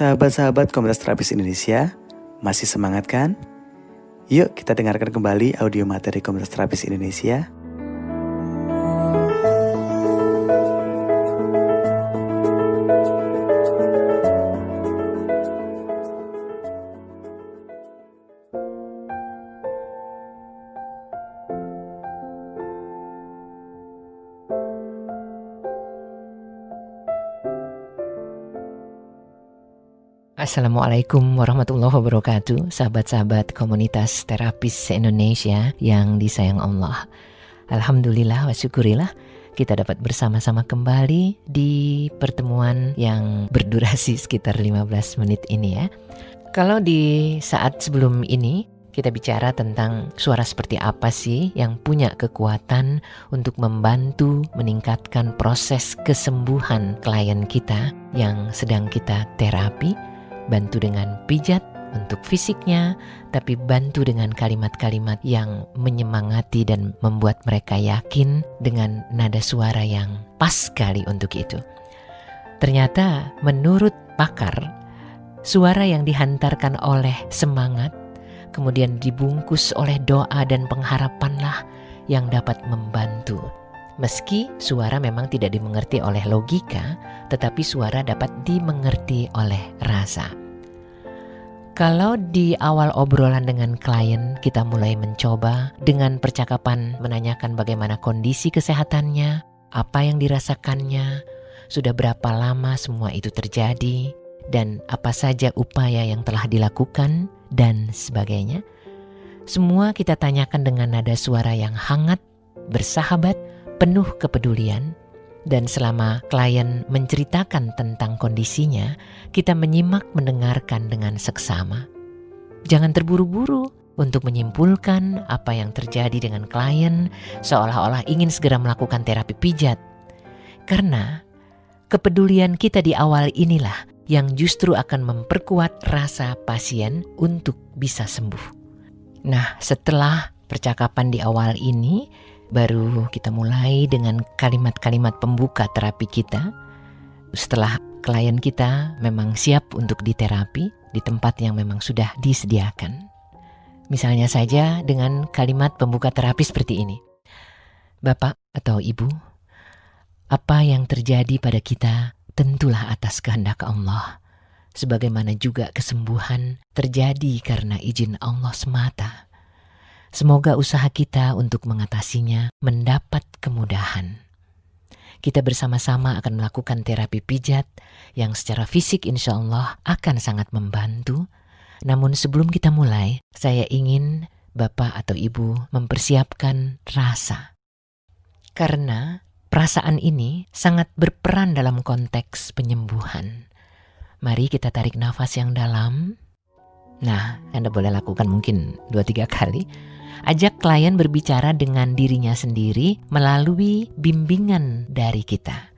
Sahabat-sahabat komunitas terapis Indonesia, masih semangat kan? Yuk kita dengarkan kembali audio materi komunitas terapis Indonesia. Assalamualaikum warahmatullahi wabarakatuh, sahabat-sahabat komunitas terapis Indonesia yang disayang Allah. Alhamdulillah wa syukurillah kita dapat bersama-sama kembali di pertemuan yang berdurasi sekitar 15 menit ini ya. Kalau di saat sebelum ini kita bicara tentang suara seperti apa sih yang punya kekuatan untuk membantu meningkatkan proses kesembuhan klien kita yang sedang kita terapi. Bantu dengan pijat untuk fisiknya, tapi bantu dengan kalimat-kalimat yang menyemangati dan membuat mereka yakin dengan nada suara yang pas sekali untuk itu. Ternyata menurut pakar, suara yang dihantarkan oleh semangat, kemudian dibungkus oleh doa dan pengharapanlah yang dapat membantu. Meski suara memang tidak dimengerti oleh logika, tetapi suara dapat dimengerti oleh rasa. Kalau di awal obrolan dengan klien kita mulai mencoba dengan percakapan menanyakan bagaimana kondisi kesehatannya, apa yang dirasakannya, sudah berapa lama semua itu terjadi, dan apa saja upaya yang telah dilakukan, dan sebagainya. Semua kita tanyakan dengan nada suara yang hangat, bersahabat, penuh kepedulian, dan selama klien menceritakan tentang kondisinya, kita menyimak mendengarkan dengan seksama. Jangan terburu-buru untuk menyimpulkan apa yang terjadi dengan klien seolah-olah ingin segera melakukan terapi pijat. Karena kepedulian kita di awal inilah yang justru akan memperkuat rasa pasien untuk bisa sembuh. Nah, setelah percakapan di awal ini, baru kita mulai dengan kalimat-kalimat pembuka terapi kita. Setelah klien kita memang siap untuk diterapi di tempat yang memang sudah disediakan. Misalnya saja dengan kalimat pembuka terapi seperti ini. Bapak atau Ibu, apa yang terjadi pada kita tentulah atas kehendak Allah. Sebagaimana juga kesembuhan terjadi karena izin Allah semata. Semoga usaha kita untuk mengatasinya mendapat kemudahan. Kita bersama-sama akan melakukan terapi pijat yang secara fisik insya Allah akan sangat membantu. Namun sebelum kita mulai, saya ingin Bapak atau Ibu mempersiapkan rasa. Karena perasaan ini sangat berperan dalam konteks penyembuhan. Mari kita tarik nafas yang dalam. Nah, Anda boleh lakukan mungkin 2-3 kali. Ajak klien berbicara dengan dirinya sendiri melalui bimbingan dari kita.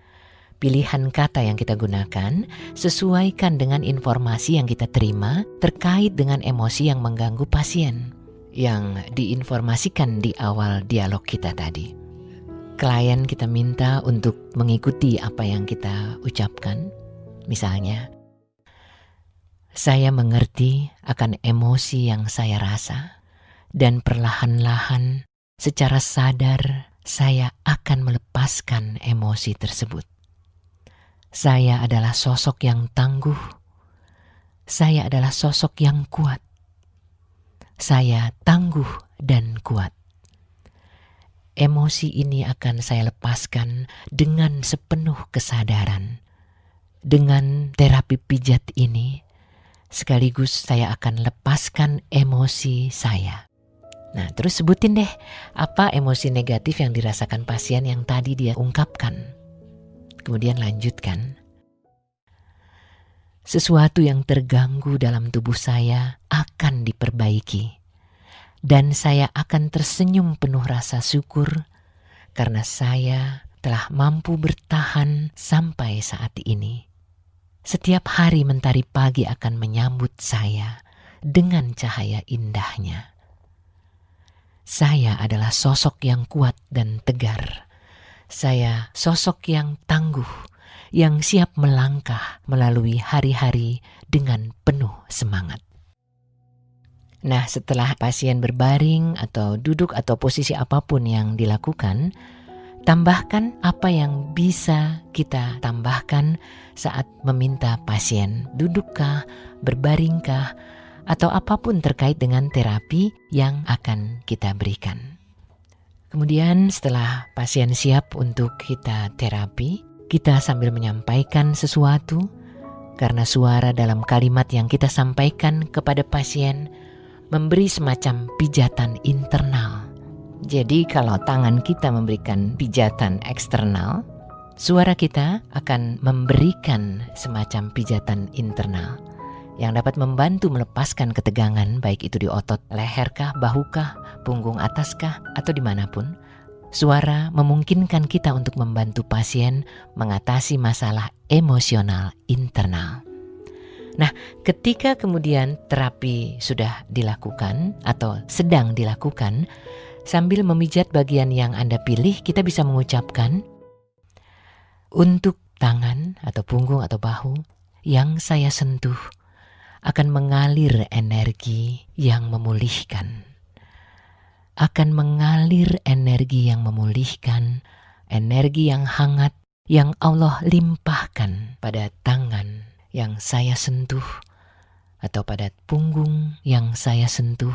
Pilihan kata yang kita gunakan sesuaikan dengan informasi yang kita terima terkait dengan emosi yang mengganggu pasien yang diinformasikan di awal dialog kita tadi. Klien kita minta untuk mengikuti apa yang kita ucapkan. Misalnya, saya mengerti akan emosi yang saya rasa. Dan perlahan-lahan secara sadar saya akan melepaskan emosi tersebut. Saya adalah sosok yang tangguh. Saya adalah sosok yang kuat. Saya tangguh dan kuat. Emosi ini akan saya lepaskan dengan sepenuh kesadaran. Dengan terapi pijat ini, sekaligus saya akan lepaskan emosi saya. Nah, terus sebutin deh apa emosi negatif yang dirasakan pasien yang tadi dia ungkapkan. Kemudian lanjutkan. Sesuatu yang terganggu dalam tubuh saya akan diperbaiki. Dan saya akan tersenyum penuh rasa syukur karena saya telah mampu bertahan sampai saat ini. Setiap hari mentari pagi akan menyambut saya dengan cahaya indahnya. Saya adalah sosok yang kuat dan tegar. Saya sosok yang tangguh, yang siap melangkah melalui hari-hari dengan penuh semangat. Nah, setelah pasien berbaring atau duduk atau posisi apapun yang dilakukan, tambahkan apa yang bisa kita tambahkan saat meminta pasien dudukkah, berbaringkah, atau apapun terkait dengan terapi yang akan kita berikan. Kemudian setelah pasien siap untuk kita terapi, kita sambil menyampaikan sesuatu, karena suara dalam kalimat yang kita sampaikan kepada pasien memberi semacam pijatan internal. Jadi kalau tangan kita memberikan pijatan eksternal, suara kita akan memberikan semacam pijatan internal yang dapat membantu melepaskan ketegangan, baik itu di otot leherkah, bahukah, punggung ataskah, atau dimanapun. Suara memungkinkan kita untuk membantu pasien mengatasi masalah emosional internal. Nah, ketika kemudian terapi sudah dilakukan atau sedang dilakukan, sambil memijat bagian yang Anda pilih, kita bisa mengucapkan, untuk tangan atau punggung atau bahu yang saya sentuh akan mengalir energi yang memulihkan. Akan mengalir energi yang memulihkan, energi yang hangat yang Allah limpahkan pada tangan yang saya sentuh atau pada punggung yang saya sentuh,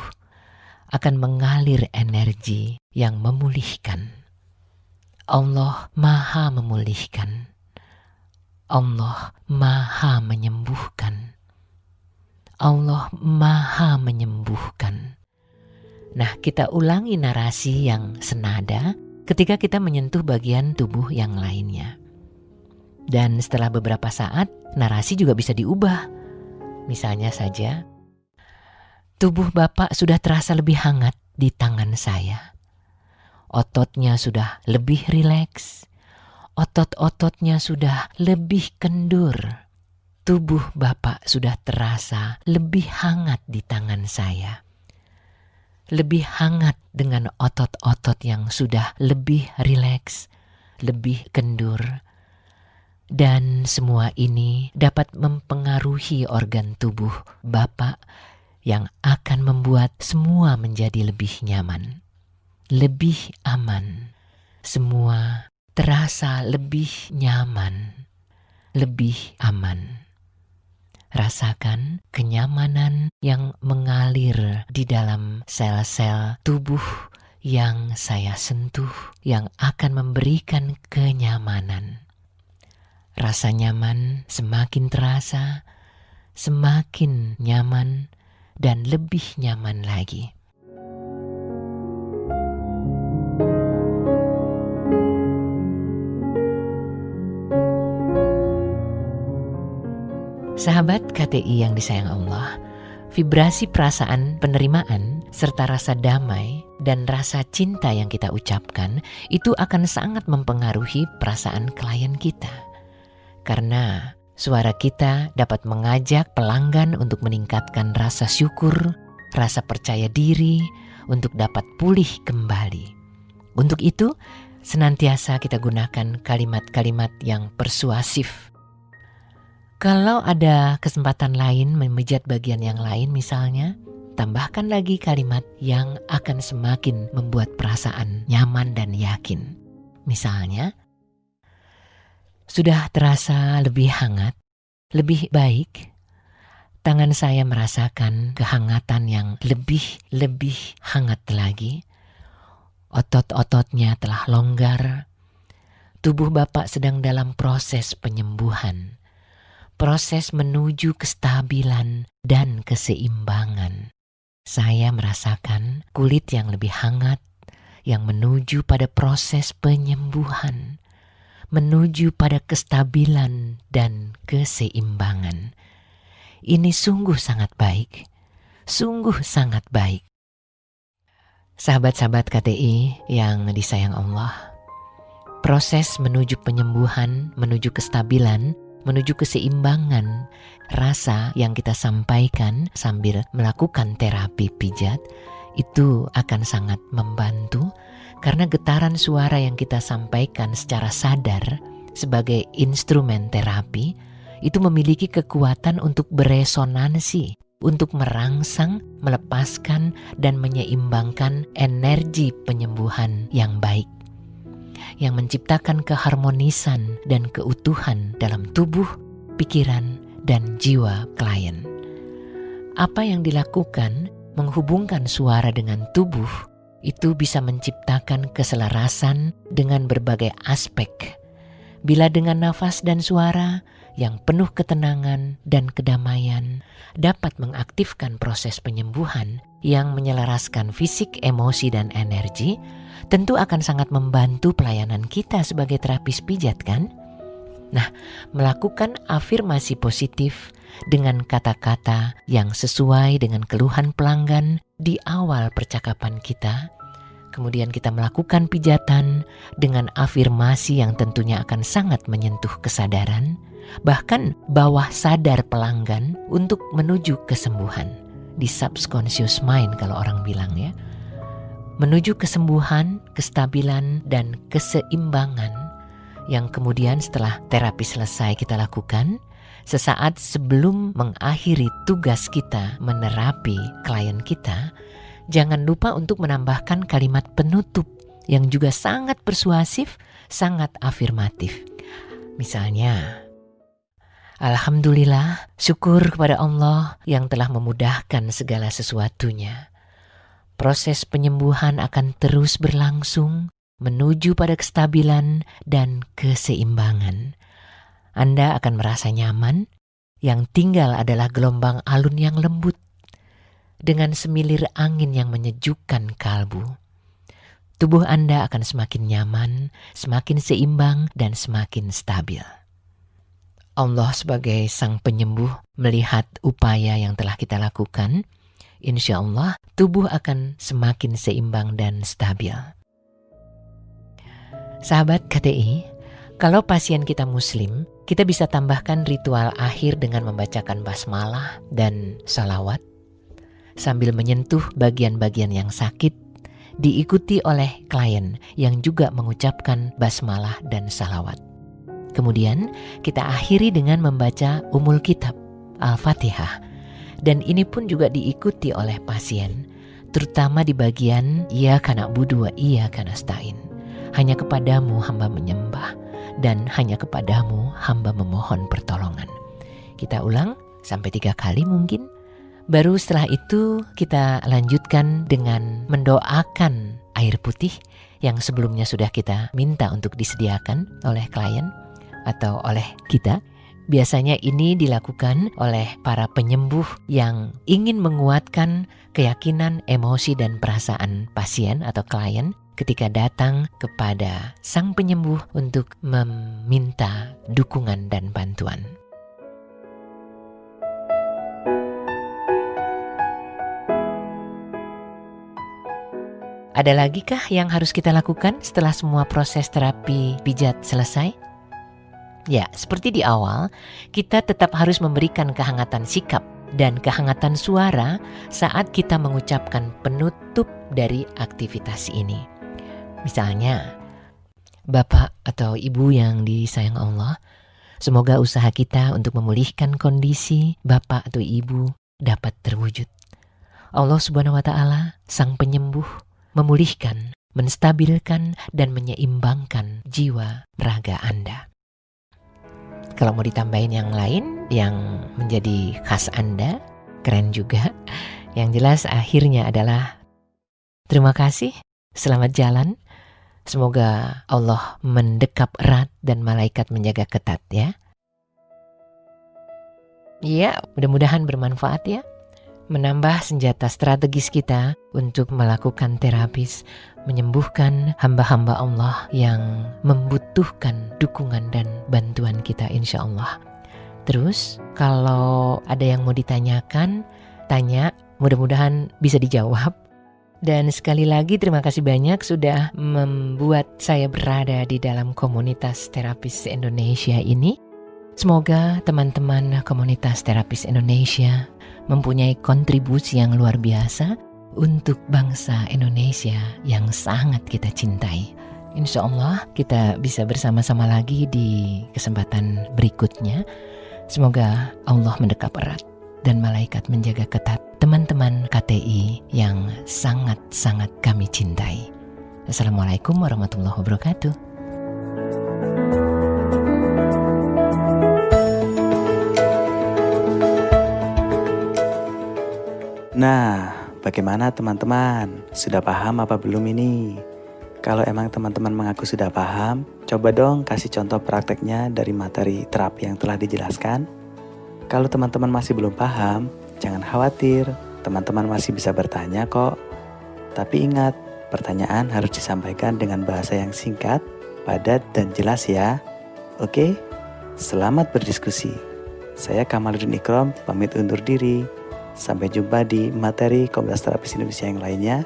akan mengalir energi yang memulihkan. Allah Maha memulihkan. Allah Maha menyembuhkan. Allah Maha menyembuhkan. Nah, kita ulangi narasi yang senada ketika kita menyentuh bagian tubuh yang lainnya. Dan setelah beberapa saat, narasi juga bisa diubah. Misalnya saja, tubuh Bapak sudah terasa lebih hangat di tangan saya. Ototnya sudah lebih rileks. Otot-ototnya sudah lebih kendur. Tubuh Bapak sudah terasa lebih hangat di tangan saya. Lebih hangat dengan otot-otot yang sudah lebih rileks, lebih kendur. Dan semua ini dapat mempengaruhi organ tubuh Bapak yang akan membuat semua menjadi lebih nyaman, lebih aman. Semua terasa lebih nyaman, lebih aman. Rasakan kenyamanan yang mengalir di dalam sel-sel tubuh yang saya sentuh, yang akan memberikan kenyamanan. Rasa nyaman semakin terasa, semakin nyaman, dan lebih nyaman lagi. Sahabat KTI yang disayang Allah, vibrasi perasaan penerimaan serta rasa damai dan rasa cinta yang kita ucapkan itu akan sangat mempengaruhi perasaan klien kita. Karena suara kita dapat mengajak pelanggan untuk meningkatkan rasa syukur, rasa percaya diri untuk dapat pulih kembali. Untuk itu, senantiasa kita gunakan kalimat-kalimat yang persuasif. Kalau ada kesempatan lain memijat bagian yang lain misalnya, tambahkan lagi kalimat yang akan semakin membuat perasaan nyaman dan yakin. Misalnya, sudah terasa lebih hangat, lebih baik. Tangan saya merasakan kehangatan yang lebih hangat lagi. Otot-ototnya telah longgar. Tubuh Bapak sedang dalam proses penyembuhan. Proses menuju kestabilan dan keseimbangan. Saya merasakan kulit yang lebih hangat, yang menuju pada proses penyembuhan, menuju pada kestabilan dan keseimbangan. Ini sungguh sangat baik, sungguh sangat baik. Sahabat-sahabat KTI yang disayang Allah, proses menuju penyembuhan, menuju kestabilan, menuju keseimbangan, rasa yang kita sampaikan sambil melakukan terapi pijat, itu akan sangat membantu karena getaran suara yang kita sampaikan secara sadar sebagai instrumen terapi itu memiliki kekuatan untuk beresonansi, untuk merangsang, melepaskan, dan menyeimbangkan energi penyembuhan yang baik, yang menciptakan keharmonisan dan keutuhan dalam tubuh, pikiran, dan jiwa klien. Apa yang dilakukan menghubungkan suara dengan tubuh itu bisa menciptakan keselarasan dengan berbagai aspek. Bila dengan nafas dan suara yang penuh ketenangan dan kedamaian dapat mengaktifkan proses penyembuhan yang menyelaraskan fisik, emosi, dan energi, tentu akan sangat membantu pelayanan kita sebagai terapis pijat kan? Nah, melakukan afirmasi positif dengan kata-kata yang sesuai dengan keluhan pelanggan di awal percakapan kita. Kemudian kita melakukan pijatan dengan afirmasi yang tentunya akan sangat menyentuh kesadaran, bahkan bawah sadar pelanggan untuk menuju kesembuhan. Di subconscious mind kalau orang bilang ya. Menuju kesembuhan, kestabilan, dan keseimbangan yang kemudian setelah terapi selesai kita lakukan, sesaat sebelum mengakhiri tugas kita menerapi klien kita, jangan lupa untuk menambahkan kalimat penutup yang juga sangat persuasif, sangat afirmatif. Misalnya, Alhamdulillah, syukur kepada Allah yang telah memudahkan segala sesuatunya. Proses penyembuhan akan terus berlangsung menuju pada kestabilan dan keseimbangan. Anda akan merasa nyaman, yang tinggal adalah gelombang alun yang lembut, dengan semilir angin yang menyejukkan kalbu. Tubuh Anda akan semakin nyaman, semakin seimbang, dan semakin stabil. Allah sebagai Sang Penyembuh melihat upaya yang telah kita lakukan, insya Allah tubuh akan semakin seimbang dan stabil. Sahabat KTI, kalau pasien kita muslim, kita bisa tambahkan ritual akhir dengan membacakan basmalah dan salawat sambil menyentuh bagian-bagian yang sakit, diikuti oleh klien yang juga mengucapkan basmalah dan salawat. Kemudian kita akhiri dengan membaca Ummul Kitab, Al-Fatihah, dan ini pun juga diikuti oleh pasien, terutama di bagian Iyyaka na'budu wa iyyaka nasta'in. Hanya kepadamu hamba menyembah, dan hanya kepadamu hamba memohon pertolongan. Kita ulang sampai 3 kali mungkin. Baru setelah itu kita lanjutkan dengan mendoakan air putih yang sebelumnya sudah kita minta untuk disediakan oleh klien atau oleh kita. Biasanya ini dilakukan oleh para penyembuh yang ingin menguatkan keyakinan, emosi, dan perasaan pasien atau klien ketika datang kepada Sang Penyembuh untuk meminta dukungan dan bantuan. Ada lagi kah yang harus kita lakukan setelah semua proses terapi pijat selesai? Ya, seperti di awal, kita tetap harus memberikan kehangatan sikap dan kehangatan suara saat kita mengucapkan penutup dari aktivitas ini. Misalnya, Bapak atau Ibu yang disayang Allah, semoga usaha kita untuk memulihkan kondisi Bapak atau Ibu dapat terwujud. Allah Subhanahu wa Ta'ala, Sang Penyembuh, memulihkan, menstabilkan, dan menyeimbangkan jiwa raga Anda. Kalau mau ditambahin yang lain yang menjadi khas Anda, keren juga. Yang jelas akhirnya adalah terima kasih, selamat jalan. Semoga Allah mendekap erat dan malaikat menjaga ketat ya. Ya, mudah-mudahan bermanfaat ya. Menambah senjata strategis kita untuk melakukan terapis, menyembuhkan hamba-hamba Allah yang membutuhkan dukungan dan bantuan kita insya Allah. Terus kalau ada yang mau ditanyakan, tanya, mudah-mudahan bisa dijawab. Dan sekali lagi terima kasih banyak sudah membuat saya berada di dalam komunitas terapis Indonesia ini. Semoga teman-teman komunitas terapis Indonesia mempunyai kontribusi yang luar biasa untuk bangsa Indonesia yang sangat kita cintai. Insya Allah kita bisa bersama-sama lagi di kesempatan berikutnya. Semoga Allah mendekap erat dan malaikat menjaga ketat teman-teman KTI yang sangat-sangat kami cintai. Assalamualaikum warahmatullahi wabarakatuh. Nah, bagaimana teman-teman? Sudah paham apa belum ini? Kalau emang teman-teman mengaku sudah paham, coba dong kasih contoh prakteknya dari materi terapi yang telah dijelaskan. Kalau teman-teman masih belum paham, jangan khawatir, teman-teman masih bisa bertanya kok. Tapi ingat, pertanyaan harus disampaikan dengan bahasa yang singkat, padat, dan jelas ya. Oke? Selamat berdiskusi. Saya Kamaluddin Ikram, pamit undur diri. Sampai jumpa di materi Komunitas Terapis Indonesia yang lainnya.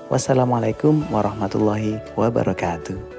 Wassalamualaikum warahmatullahi wabarakatuh.